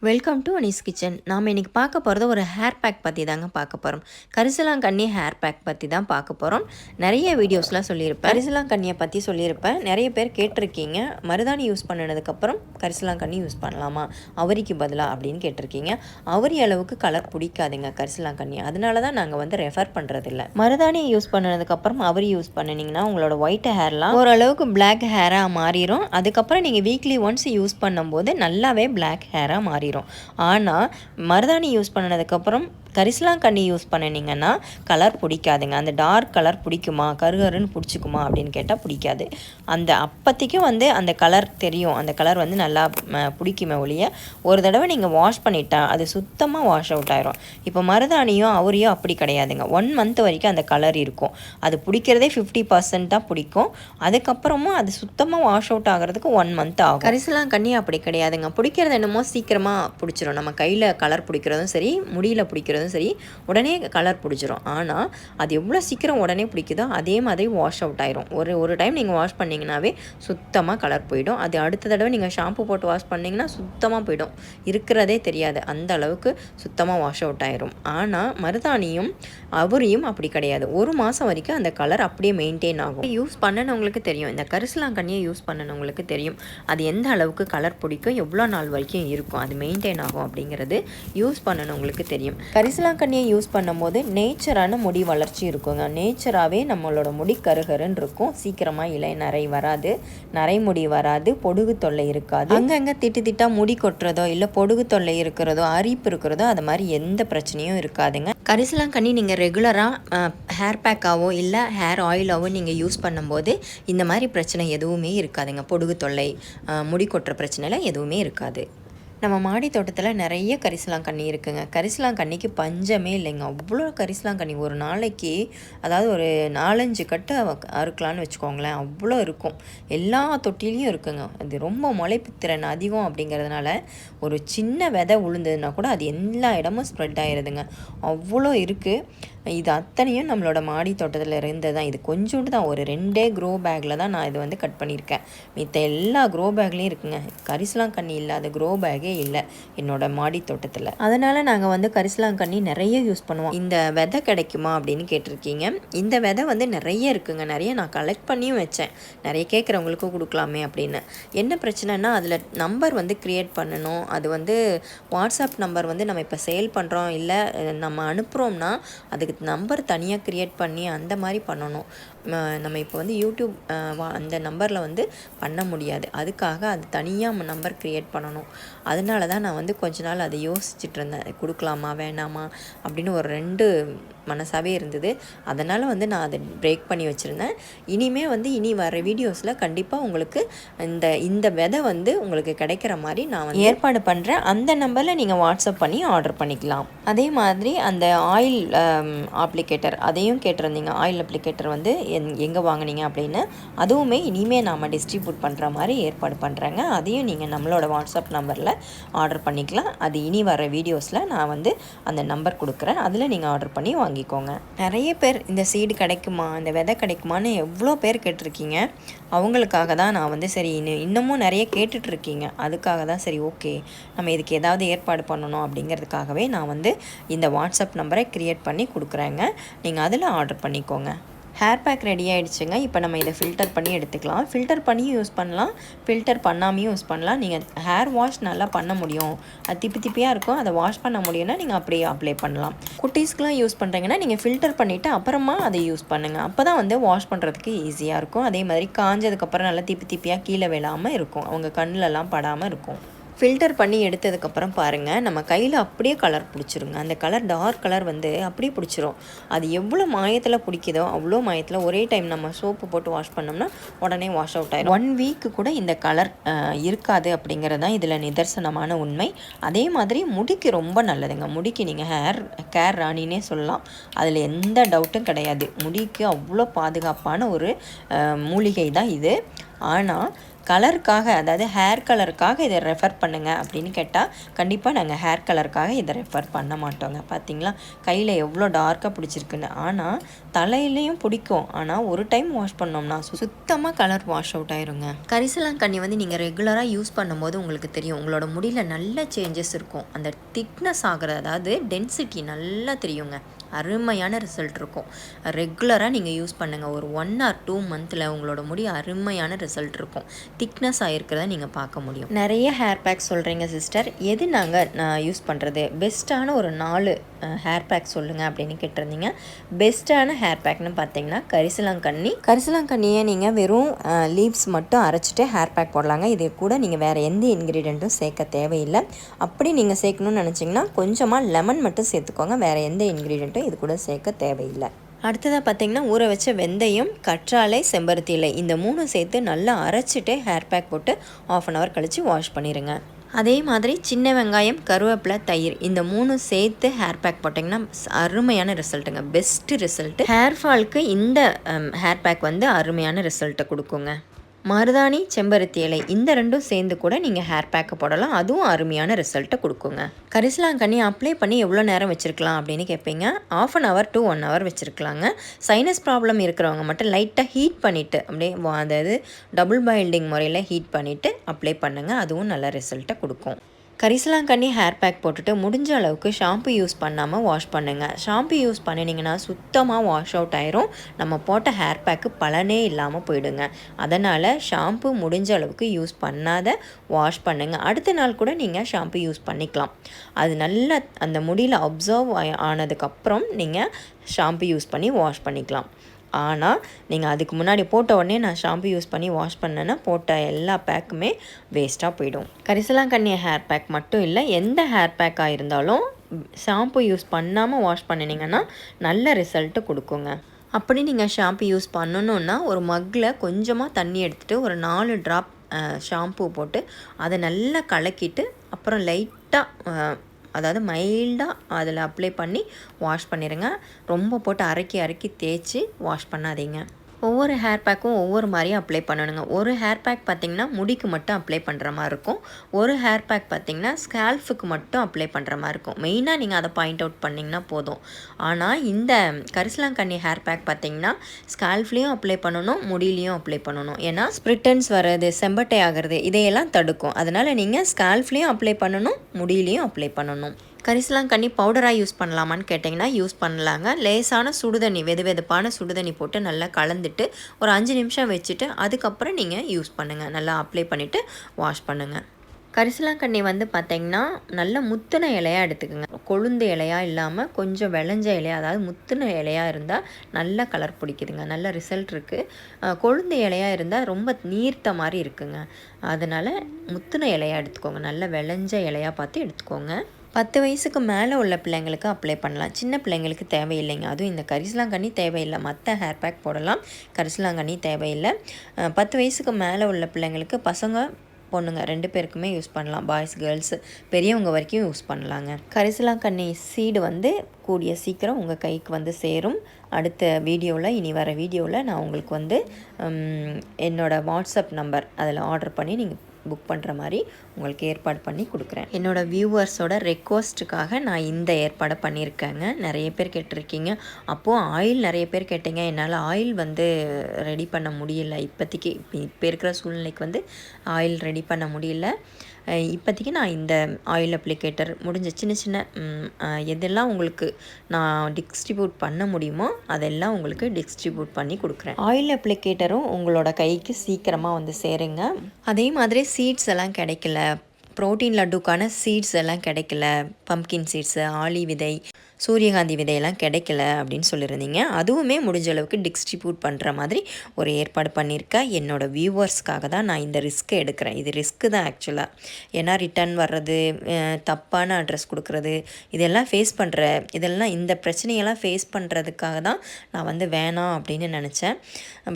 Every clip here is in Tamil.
Welcome to Anees kitchen. நாம் இன்றைக்கி பார்க்க போகிறது ஒரு ஹேர் பேக் பற்றி தாங்க பார்க்க போகிறோம். கரிசலாங்கண்ணி ஹேர் பேக் பற்றி தான் பார்க்க போகிறோம். நிறைய வீடியோஸ்லாம் சொல்லியிருப்பேன், கரிசலாங்கண்ணியை பற்றி சொல்லியிருப்பேன். நிறைய பேர் கேட்டிருக்கீங்க, மருதாணி யூஸ் பண்ணினதுக்கப்புறம் கரிசலாங்கண்ணி யூஸ் பண்ணலாமா அவரிக்கு பதிலாக அப்படின்னு கேட்டிருக்கீங்க. அவரி அளவுக்கு கலர் பிடிக்காதுங்க கரிசலாங்கண்ணி, அதனால தான் நாங்கள் வந்து ரெஃபர் பண்ணுறதில்ல. மருதாணி யூஸ் பண்ணினதுக்கப்புறம் அவரி யூஸ் பண்ணினீங்கன்னா உங்களோட ஒயிட் ஹேர்லாம் ஓரளவுக்கு பிளாக் ஹேராக மாறிடும். அதுக்கப்புறம் நீங்கள் வீக்லி ஒன்ஸ் யூஸ் பண்ணும்போது நல்லாவே பிளாக் ஹேராக மாறிடும். ஆனால் மருதாணி யூஸ் பண்ணதுக்கப்புறம் கரிசலாங்கண்ணி யூஸ் பண்ணினீங்கன்னா கலர் பிடிக்காதுங்க. அந்த டார்க் கலர் பிடிக்குமா, கருகருன்னு பிடிச்சிக்குமா அப்படின்னு கேட்டால் பிடிக்காது. அந்த அப்போதைக்கும் வந்து அந்த கலர் தெரியும், அந்த கலர் வந்து நல்லா பிடிக்குமே ஒழிய ஒரு தடவை நீங்கள் வாஷ் பண்ணிட்டா அது சுத்தமாக வாஷ் அவுட் ஆயிரும். இப்போ மருதாணியும் அவரையும் அப்படி கிடையாதுங்க. 1 மந்த் வரைக்கும் அந்த கலர் இருக்கும். அது பிடிக்கிறதே 50% தான் பிடிக்கும். அதுக்கப்புறமும் அது சுத்தமாக வாஷ் அவுட் ஆகிறதுக்கு 1 மந்த் ஆகும். கரிசலாங்கண்ணி அப்படி கிடையாதுங்க. பிடிக்கிறது என்னமோ சீக்கிரமாக பிடிச்சிரும். நம்ம கையில் கலர் பிடிக்கிறதும் சரி, முடியில் பிடிக்கிறதும் சரி, உடனே கலர் பிடிச்சிரும். ஆனால் அது எவ்வளோ சீக்கிரம் உடனே பிடிக்குதோ அதே மாதிரி வாஷ் அவுட் ஆயிரும். ஒரு டைம் நீங்கள் வாஷ் பண்ணிங்கனாவே சுத்தமாக கலர் போயிடும். அது அடுத்த தடவை நீங்கள் ஷாம்பு போட்டு வாஷ் பண்ணிங்கன்னா சுத்தமாக போயிடும், இருக்கிறதே தெரியாது, அந்த அளவுக்கு சுத்தமாக வாஷ் அவுட் ஆயிரும். ஆனால் மருதாணியும் அவரியும் அப்படி கிடையாது. 1 மாதம் வரைக்கும் அந்த கலர் அப்படியே மெயின்டைன் ஆகும். யூஸ் பண்ணனவங்களுக்கு தெரியும், இந்த கரிசலாங்கண்ணியை யூஸ் பண்ணனவங்களுக்கு தெரியும் அது எந்த அளவுக்கு கலர் பிடிக்கும், எவ்வளோ நாள் வரைக்கும் இருக்கும், அது மெயின்டைன் ஆகும் அப்படிங்கிறது யூஸ் பண்ணனவங்களுக்கு தெரியும். கரிசலாங்கண்ணியை யூஸ் பண்ணும்போது நேச்சரான முடி வளர்ச்சி இருக்குங்க. நேச்சராகவே நம்மளோட முடி கருகருன்னு இருக்கும். சீக்கிரமாக இலை நரை வராது, நரைமுடி வராது, பொடுகு தொல்லை இருக்காது. அங்கங்கே திட்டா முடி கொட்டுறதோ இல்லை பொடுகு தொல்லை இருக்கிறதோ அரிப்பு இருக்கிறதோ அது மாதிரி எந்த பிரச்சனையும் இருக்காதுங்க. கரிசலாங்கண்ணி நீங்கள் ரெகுலராக ஹேர் பேக்காவோ இல்லை ஹேர் ஆயிலாவோ நீங்கள் யூஸ் பண்ணும்போது இந்த மாதிரி பிரச்சனை எதுவுமே இருக்காதுங்க. பொடுகு தொல்லை, முடி கொட்டுற பிரச்சனைலாம் எதுவுமே இருக்காது. நம்ம மாடி தோட்டத்தில் நிறைய கரிசலாங்கண்ணி இருக்குங்க. கரிசலாங்கண்ணிக்கு பஞ்சமே இல்லைங்க. அவ்வளோ கரிசலாங்கண்ணி ஒரு நாளைக்கு, அதாவது ஒரு 4-5 கட்டு அறுக்கலான்னு வச்சுக்கோங்களேன், அவ்வளோ இருக்கும். எல்லா தொட்டிலையும் இருக்குங்க. அது ரொம்ப முளைப்பு திறன் அதிகம் அப்படிங்கிறதுனால ஒரு சின்ன விதை உளுந்ததுன்னா கூட அது எல்லா இடமும் ஸ்ப்ரெட் ஆகிடுதுங்க. அவ்வளோ இருக்குது. இது அத்தனையும் நம்மளோட மாடி தோட்டத்தில் இருந்தது தான். இது கொஞ்சோண்டு தான், ஒரு 2 க்ரோ பேக்கில் தான் நான் இது வந்து கட் பண்ணியிருக்கேன். மித்த எல்லா க்ரோ பேக்லேயும் இருக்குங்க. கரிசலாங்கண்ணி இல்லாத க்ரோ பேக்கே இல்லை என்னோட மாடி தோட்டத்தில். அதனால் நாங்கள் வந்து கரிசலாங்கண்ணி நிறைய யூஸ் பண்ணுவோம். இந்த விதை கிடைக்குமா அப்படின்னு கேட்டிருக்கீங்க. இந்த விதை வந்து நிறைய இருக்குங்க. நிறைய நான் கலெக்ட் பண்ணியும் வச்சேன், நிறைய கேட்குறவங்களுக்கும் கொடுக்கலாமே அப்படின்னு. என்ன பிரச்சனைனா அதில் நம்பர் வந்து க்ரியேட் பண்ணணும். அது வந்து வாட்ஸ்அப் நம்பர் வந்து நம்ம இப்போ சேல் பண்ணுறோம் இல்லை நம்ம அனுப்புகிறோம்னா அதுக்கு நம்பர் தனியாக க்ரியேட் பண்ணி அந்த மாதிரி பண்ணணும். நம்ம இப்போ வந்து யூடியூப் அந்த நம்பரில் வந்து பண்ண முடியாது. அதுக்காக அது தனியாக நம்பர் க்ரியேட் பண்ணணும். அதனால தான் நான் வந்து கொஞ்ச நாள் அதை யோசிச்சுட்டு இருந்தேன், கொடுக்கலாமா வேணாமா அப்படின்னு ஒரு 2 மனசாகவே இருந்தது. அதனால் வந்து நான் அதை பிரேக் பண்ணி வச்சுருந்தேன். இனி வர வீடியோஸில் கண்டிப்பாக உங்களுக்கு இந்த விதை வந்து உங்களுக்கு கிடைக்கிற மாதிரி நான் வந்து ஏற்பாடு பண்ணுறேன். அந்த நம்பரில் நீங்கள் வாட்ஸ்அப் பண்ணி ஆர்டர் பண்ணிக்கலாம். அதே மாதிரி அந்த ஆயில் அப்ளிகேட்டர் அதையும் கேட்டிருந்தீங்க. ஆயில் அப்ளிகேட்டர் வந்து எங்கே வாங்கினீங்க அப்படின்னு. அதுவுமே இனிமேல் நாம் டிஸ்ட்ரிபியூட் பண்ணுற மாதிரி ஏற்பாடு பண்ணுறேங்க. அதையும் நீங்கள் நம்மளோட வாட்ஸ்அப் நம்பரில் ஆர்டர் பண்ணிக்கலாம். அது இனி வர வீடியோஸில் நான் வந்து அந்த நம்பர் கொடுக்குறேன், அதில் நீங்கள் ஆர்டர் பண்ணி வாங்கிக்கோங்க. நிறைய பேர் இந்த சீடு கிடைக்குமா, இந்த விதை கிடைக்குமான்னு எவ்வளோ பேர் கேட்டிருக்கீங்க. அவங்களுக்காக தான் நான் வந்து சரி இன்னமும் நிறைய கேட்டுட்ருக்கீங்க. அதுக்காக தான் சரி ஓகே நம்ம இதுக்கு ஏதாவது ஏற்பாடு பண்ணணும் அப்படிங்கிறதுக்காகவே நான் வந்து இந்த வாட்ஸ்அப் நம்பரை க்ரியேட் பண்ணி கொடுக்குறேங்க. நீங்கள் அதில் ஆர்டர் பண்ணிக்கோங்க. ஹேர் பேக் ரெடி ஆகிடுச்சுங்க. இப்போ நம்ம இதை ஃபில்டர் பண்ணி எடுத்துக்கலாம். ஃபில்டர் பண்ணியும் யூஸ் பண்ணலாம், ஃபில்டர் பண்ணாமையும் யூஸ் பண்ணலாம். நீங்கள் ஹேர் வாஷ் நல்லா பண்ண முடியும், அது திப்பியாக இருக்கும், அதை வாஷ் பண்ண முடியும்னா நீங்கள் அப்படியே அப்ளை பண்ணலாம். குட்டீஸ்க்கெலாம் யூஸ் பண்ணுறீங்கன்னா நீங்கள் ஃபில்டர் பண்ணிவிட்டு அப்புறமா அதை யூஸ் பண்ணுங்கள். அப்போ தான் வந்து வாஷ் பண்ணுறதுக்கு ஈஸியாக இருக்கும். அதே மாதிரி காஞ்சதுக்கப்புறம் நல்லா திப்பியாக கீழே விழாமல் இருக்கும், அவங்க கண்ணிலலாம் படாமல் இருக்கும். ஃபில்டர் பண்ணி எடுத்ததுக்கப்புறம் பாருங்கள், நம்ம கையில் அப்படியே கலர் பிடிச்சிருங்க. அந்த கலர் டார்க் கலர் வந்து அப்படியே பிடிச்சிரும். அது எவ்வளோ மாயத்தில் பிடிக்குதோ அவ்வளோ மாயத்தில் ஒரே டைம் நம்ம சோப்பு போட்டு வாஷ் பண்ணோம்னா உடனே வாஷ் அவுட் ஆகிடும். 1 வீக்கு கூட இந்த கலர் இருக்காது அப்படிங்கிறது தான் இதில் நிதர்சனமான உண்மை. அதே மாதிரி முடிக்கு ரொம்ப நல்லதுங்க. முடிக்கு நீங்கள் ஹேர் கேர் ராணினே சொல்லலாம், அதில் எந்த டவுட்டும் கிடையாது. முடிக்கு அவ்வளோ பாதுகாப்பான ஒரு மூலிகை தான் இது. ஆனால் கலருக்காக, அதாவது ஹேர் கலருக்காக இதை ரெஃபர் பண்ணுங்கள் அப்படின்னு கேட்டால் கண்டிப்பாக நாங்கள் ஹேர் கலருக்காக இதை ரெஃபர் பண்ண மாட்டோங்க. பார்த்திங்களா கையில் எவ்வளோ டார்க்காக பிடிச்சிருக்குன்னு. ஆனால் தலையிலையும் பிடிக்கும், ஆனால் ஒரு டைம் வாஷ் பண்ணோம்னா சுத்தமாக கலர் வாஷ் அவுட் ஆயிருங்க. கரிசலாங்கண்ணி வந்து நீங்கள் ரெகுலராக யூஸ் பண்ணும்போது உங்களுக்கு தெரியும், உங்களோட முடியில் நல்ல சேஞ்சஸ் இருக்கும். அந்த திக்னஸ் ஆகிற, அதாவது டென்சிட்டி நல்லா தெரியுங்க. அருமையான ரிசல்ட் இருக்கும். ரெகுலராக நீங்கள் யூஸ் பண்ணுங்கள். ஒரு 1 or 2 மந்தில் உங்களோட முடி அருமையான ரிசல்ட் இருக்கும். திக்னஸ் ஆகிருக்கிறத நீங்கள் பார்க்க முடியும். நிறைய ஹேர் பேக் சொல்கிறீங்க சிஸ்டர், எது நான் யூஸ் பண்ணுறது, பெஸ்ட்டான ஒரு 4 ஹேர் பேக் சொல்லுங்கள் அப்படின்னு கேட்டிருந்தீங்க. பெஸ்ட்டான ஹேர் பேக்னு பார்த்தீங்கன்னா கரிசலாங்கண்ணியை நீங்கள் வெறும் லீவ்ஸ் மட்டும் அரைச்சிட்டு ஹேர் பேக் போடலாங்க. இது கூட நீங்கள் வேறு எந்த இன்க்ரீடியண்ட்டும் சேர்க்க தேவையில்லை. அப்படி நீங்கள் சேர்க்கணும்னு நினச்சிங்கன்னா கொஞ்சமாக லெமன் மட்டும் சேர்த்துக்கோங்க. வேறு எந்த இன்க்ரீடியண்ட்டும் இது கூட சேர்க்க தேவையில்லை. அடுத்ததாக பார்த்திங்கன்னா ஊற வச்ச வெந்தயம், கற்றாழை, செம்பருத்தி இலை இந்த 3 சேர்த்து நல்லா அரைச்சிட்டு ஹேர் பேக் போட்டு 1/2 hour கழித்து வாஷ் பண்ணிடுங்க. அதே மாதிரி சின்ன வெங்காயம், கருவேப்பிலை, தயிர் இந்த 3 சேர்த்து ஹேர் பேக் போட்டிங்கன்னா அருமையான ரிசல்ட்டுங்க. Best result. ஹேர் ஃபால்க்கு இந்த ஹேர் பேக் வந்து அருமையான ரிசல்ட்டை கொடுக்குங்க. மருதாணி, செம்பருத்தி இலை இந்த 2ம் சேர்ந்து கூட நீங்கள் ஹேர் பேக்கை போடலாம். அதுவும் அருமையான ரிசல்ட்டை கொடுக்குங்க. கரிசலாங்கண்ணி அப்ளை பண்ணி எவ்வளோ நேரம் வச்சுருக்கலாம் அப்படின்னு கேட்பீங்க. 1/2 hour to 1 hour வச்சுருக்கலாங்க. சைனஸ் ப்ராப்ளம் இருக்கிறவங்க மட்டும் லைட்டாக ஹீட் பண்ணிவிட்டு அப்படியே, அதாவது டபுள் பாயில்டிங் முறையில் ஹீட் பண்ணிவிட்டு அப்ளை பண்ணுங்கள். அதுவும் நல்ல ரிசல்ட்டை கொடுக்கும். கரிசலாங்கண்ணி ஹேர் பேக் போட்டுட்டு முடிஞ்ச அளவுக்கு ஷாம்பு யூஸ் பண்ணாமல் வாஷ் பண்ணுங்கள். ஷாம்பு யூஸ் பண்ணினீங்கன்னா சுத்தமாக வாஷ் அவுட் ஆயிரும். நம்ம போட்ட ஹேர் பேக்கு பலனே இல்லாமல் போயிடுங்க. அதனால் ஷாம்பு முடிஞ்ச அளவுக்கு யூஸ் பண்ணாத வாஷ் பண்ணுங்கள். அடுத்த நாள் கூட நீங்கள் ஷாம்பு யூஸ் பண்ணிக்கலாம். அது நல்லா அந்த முடியில் அப்சர்வ் ஆனதுக்கப்புறம் நீங்கள் ஷாம்பு யூஸ் பண்ணி வாஷ் பண்ணிக்கலாம். ஆனால் நீங்கள் அதுக்கு முன்னாடி போட்ட உடனே நான் ஷாம்பு யூஸ் பண்ணி வாஷ் பண்ணேன்னா போட்ட எல்லா பேக்குமே வேஸ்ட்டாக போயிடும். கரிசலாங்கண்ணி ஹேர் பேக் மட்டும் இல்லை, எந்த ஹேர் பேக்காக இருந்தாலும் ஷாம்பு யூஸ் பண்ணாமல் வாஷ் பண்ணினீங்கன்னா நல்ல ரிசல்ட்டு கொடுக்குங்க. அப்படி நீங்கள் ஷாம்பு யூஸ் பண்ணணுன்னா ஒரு மக்கில் கொஞ்சமாக தண்ணி எடுத்துகிட்டு ஒரு 4 ட்ராப் ஷாம்பு போட்டு அதை நல்லா கலக்கிட்டு அப்புறம் லைட்டாக, அதாவது மைல்டாக அதில் அப்ளை பண்ணி வாஷ் பண்ணிடுங்க. ரொம்ப போட்டு அரைக்கி தேய்ச்சி வாஷ் பண்ணாதீங்க. ஒவ்வொரு ஹேர் பேக்கும் ஒவ்வொரு மாதிரியும் அப்ளை பண்ணணுங்க. ஒரு ஹேர் பேக் பார்த்திங்கன்னா முடிக்கு மட்டும் அப்ளை பண்ணுற மாதிரி இருக்கும். ஒரு ஹேர் பேக் பார்த்திங்கன்னா ஸ்கேல்ஃபுக்கு மட்டும் அப்ளை பண்ணுற மாதிரி இருக்கும். மெயினாக நீங்கள் அதை பாயிண்ட் அவுட் பண்ணிங்கன்னா போதும். ஆனால் இந்த கரிசலாங்கண்ணி ஹேர் பேக் பார்த்திங்கன்னா ஸ்கேல்ஃப்லேயும் அப்ளை பண்ணணும், முடியிலையும் அப்ளை பண்ணணும். ஏன்னா ஸ்ப்ரிட்டன்ஸ் வர்றது, செம்பட்டை ஆகிறது இதையெல்லாம் தடுக்கும். அதனால் நீங்கள் ஸ்கேல்ஃப்லேயும் அப்ளை பண்ணணும், முடியிலையும் அப்ளை பண்ணணும். கரிசலாங்கண்ணி பவுடராக யூஸ் பண்ணலாமான்னு கேட்டிங்கன்னா யூஸ் பண்ணலாங்க. லேசான சுடுதண்ணி, வெதுவெதுப்பான சுடுதண்ணி போட்டு நல்லா கலந்துட்டு ஒரு 5 நிமிஷம் வச்சுட்டு அதுக்கப்புறம் நீங்கள் யூஸ் பண்ணுங்கள். நல்லா அப்ளை பண்ணிவிட்டு வாஷ் பண்ணுங்கள். கரிசலாங்கண்ணி வந்து பார்த்திங்கன்னா நல்ல முத்தின இலையாக எடுத்துக்கோங்க. கொழுந்து இலையாக இல்லாமல் கொஞ்சம் விளைஞ்ச இலையாக, அதாவது முத்தின இலையாக இருந்தால் நல்ல கலர் பிடிக்குதுங்க, நல்ல ரிசல்ட் இருக்குது. கொழுந்து இலையாக இருந்தால் ரொம்ப நீர்த்த மாதிரி இருக்குங்க. அதனால் முத்தின இலையாக எடுத்துக்கோங்க. நல்ல விளைஞ்ச இலையாக பார்த்து எடுத்துக்கோங்க. 10 வயசுக்கு மேலே உள்ள பிள்ளைங்களுக்கு அப்ளை பண்ணலாம். சின்ன பிள்ளைங்களுக்கு தேவையில்லைங்க. அதுவும் இந்த கரிசலாங்கண்ணி தேவையில்லை. மற்ற ஹேர் பேக் போடலாம், கரிசலாங்கண்ணி தேவையில்லை. 10 வயசுக்கு மேலே உள்ள பிள்ளைங்களுக்கு, பசங்க பொண்ணுங்க 2 பேருக்குமே யூஸ் பண்ணலாம். பாய்ஸ் கேர்ள்ஸ் பெரியவங்க வரைக்கும் யூஸ் பண்ணலாங்க. கரிசலாங்கண்ணி சீடு வந்து கூடிய சீக்கிரம் உங்கள் கைக்கு வந்து சேரும். அடுத்த வீடியோவில், இனி வர வீடியோவில் நான் உங்களுக்கு வந்து என்னோடய வாட்ஸ்அப் நம்பர் அதில் ஆர்டர் பண்ணி நீங்கள் புக் பண்ணுற மாதிரி உங்களுக்கு ஏற்பாடு பண்ணி கொடுக்குறேன். என்னோடய வியூவர்ஸோட ரெக்வஸ்ட்டுக்காக நான் இந்த ஏற்பாடை பண்ணியிருக்கேங்க. நிறைய பேர் கேட்டிருக்கீங்க. அப்போது ஆயில் நிறைய பேர் கேட்டீங்க. என்னால் ஆயில் வந்து ரெடி பண்ண முடியல இப்போதைக்கு. இப்போ இருக்கிற சூழ்நிலைக்கு வந்து ஆயில் ரெடி பண்ண முடியல. இப்போதைக்கு நான் இந்த ஆயில் அப்ளிகேட்டர் முடிஞ்ச சின்ன சின்ன எதெல்லாம் உங்களுக்கு நான் டிஸ்ட்ரிபியூட் பண்ண முடியுமோ அதெல்லாம் உங்களுக்கு டிஸ்ட்ரிபியூட் பண்ணி கொடுக்குறேன். ஆயில் அப்ளிகேட்டரும் உங்களோட கைக்கு சீக்கிரமாக வந்து சேருங்க. அதே மாதிரி சீட்ஸ் எல்லாம் கிடைக்கல, ப்ரோட்டீன் லட்டுக்கான சீட்ஸ் எல்லாம் கிடைக்கல, பம்ப்கின் சீட்ஸு, ஆளி விதை, சூரியகாந்தி விதையெல்லாம் கிடைக்கல அப்படின்னு சொல்லியிருந்தீங்க. அதுவுமே முடிஞ்ச அளவுக்கு டிஸ்ட்ரிபியூட் பண்ணுற மாதிரி ஒரு ஏற்பாடு பண்ணியிருக்கேன். என்னோடய வியூவர்ஸ்க்காக தான் நான் இந்த ரிஸ்க்கை எடுக்கிறேன். இது ரிஸ்க்கு தான் ஆக்சுவலாக. ஏன்னா ரிட்டர்ன் வர்றது, தப்பான அட்ரஸ் கொடுக்குறது, இதெல்லாம் இந்த பிரச்சனையெல்லாம் ஃபேஸ் பண்ணுறதுக்காக தான் நான் வந்து வேணாம் அப்படின்னு நினச்சேன்.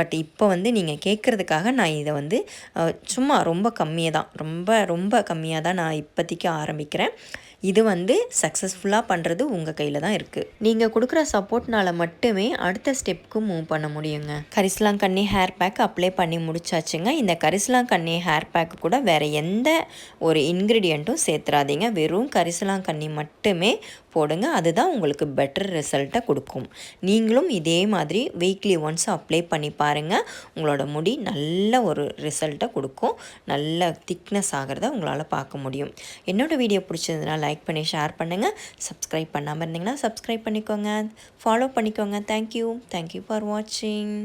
பட் இப்போ வந்து நீங்கள் கேட்குறதுக்காக நான் இதை வந்து சும்மா ரொம்ப கம்மியாக தான் நான் இப்போதைக்கு ஆரம்பிக்கிறேன். இது வந்து சக்ஸஸ்ஃபுல்லாக பண்ணுறது உங்கள் கையில் தான் இருக்குது. நீங்கள் கொடுக்குற சப்போர்ட்னால மட்டுமே அடுத்த ஸ்டெப்புக்கு மூவ் பண்ண முடியுங்க. கரிசலாங்கண்ணி ஹேர் பேக் அப்ளை பண்ணி முடிச்சாச்சுங்க. இந்த கரிசலாங்கண்ணி ஹேர் பேக்கு கூட வேறு எந்த ஒரு இன்க்ரீடியண்ட்டும் சேர்த்துறாதீங்க. வெறும் கரிசலாங்கண்ணி மட்டுமே போடுங்க. அதுதான் உங்களுக்கு பெட்டர் ரிசல்ட்டை கொடுக்கும். நீங்களும் இதே மாதிரி வீக்லி ஒன்ஸ் அப்ளை பண்ணி பாருங்கள். உங்களோட முடி நல்ல ஒரு ரிசல்ட்டை கொடுக்கும். நல்ல திக்னஸ் ஆகிறத உங்களால் பார்க்க முடியும். என்னோடய வீடியோ பிடிச்சதுன்னா லைக் பண்ணி ஷேர் பண்ணுங்கள். சப்ஸ்கிரைப் பண்ணாமல் இருந்தீங்கன்னா சப்ஸ்கிரைப் பண்ணிக்கோங்க, ஃபாலோ பண்ணிக்கோங்க. தேங்க்யூ ஃபார் வாட்சிங்.